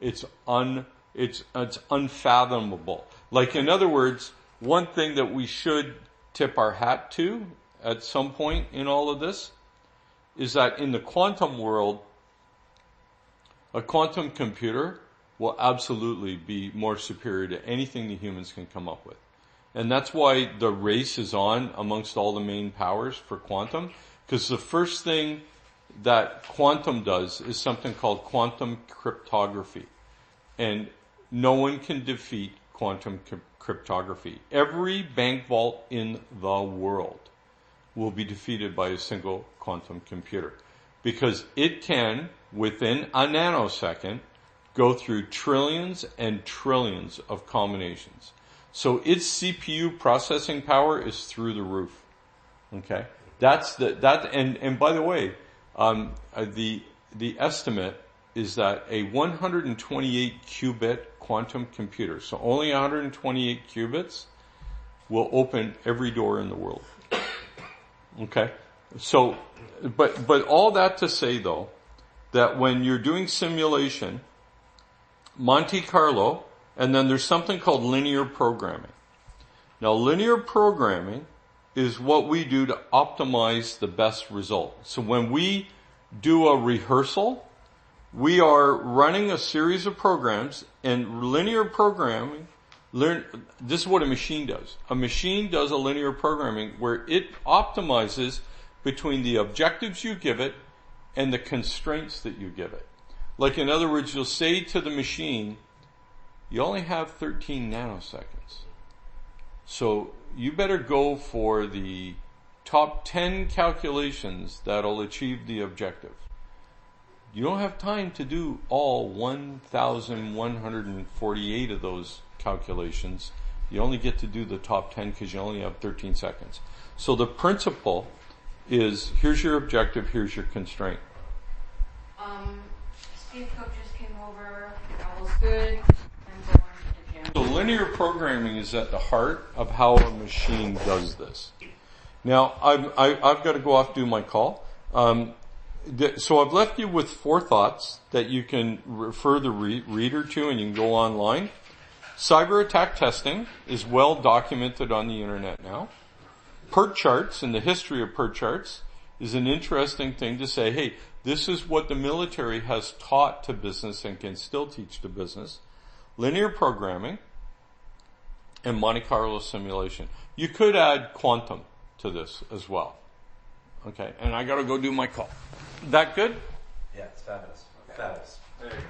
It's unfathomable. Like, in other words, one thing that we should tip our hat to at some point in all of this is that in the quantum world, a quantum computer will absolutely be more superior to anything the humans can come up with. And that's why the race is on amongst all the main powers for quantum, because the first thing that quantum does is something called quantum cryptography. And no one can defeat quantum cryptography. Every bank vault in the world will be defeated by a single quantum computer, because it can, within a nanosecond, go through trillions and trillions of combinations. So its CPU processing power is through the roof. Okay? And by the way, the estimate is that a 128 qubit quantum computer, so only 128 qubits, will open every door in the world. Okay? So, but all that to say though, that when you're doing simulation, Monte Carlo, and then there's something called linear programming. Now, linear programming is what we do to optimize the best result. So when we do a rehearsal, we are running a series of programs, and linear programming, this is what a machine does. A machine does a linear programming where it optimizes between the objectives you give it and the constraints that you give it. Like, in other words, you'll say to the machine, you only have 13 nanoseconds. So you better go for the top 10 calculations that'll achieve the objective. You don't have time to do all 1,148 of those calculations. You only get to do the top 10 because you only have 13 seconds. So the principle is, here's your objective, here's your constraint. Steve Cook just came over. All was good. I'm going to the gym. So linear programming is at the heart of how a machine does this. Now, I've got to go off do my call. So I've left you with 4 thoughts that you can refer the reader to, and you can go online. Cyber attack testing is well documented on the internet now. PERT charts and the history of PERT charts is an interesting thing to say, hey, this is what the military has taught to business and can still teach to business. Linear programming and Monte Carlo simulation. You could add quantum to this as well. Okay, and I gotta go do my call. That good? Yeah, it's fabulous. Okay. Fabulous. There you go.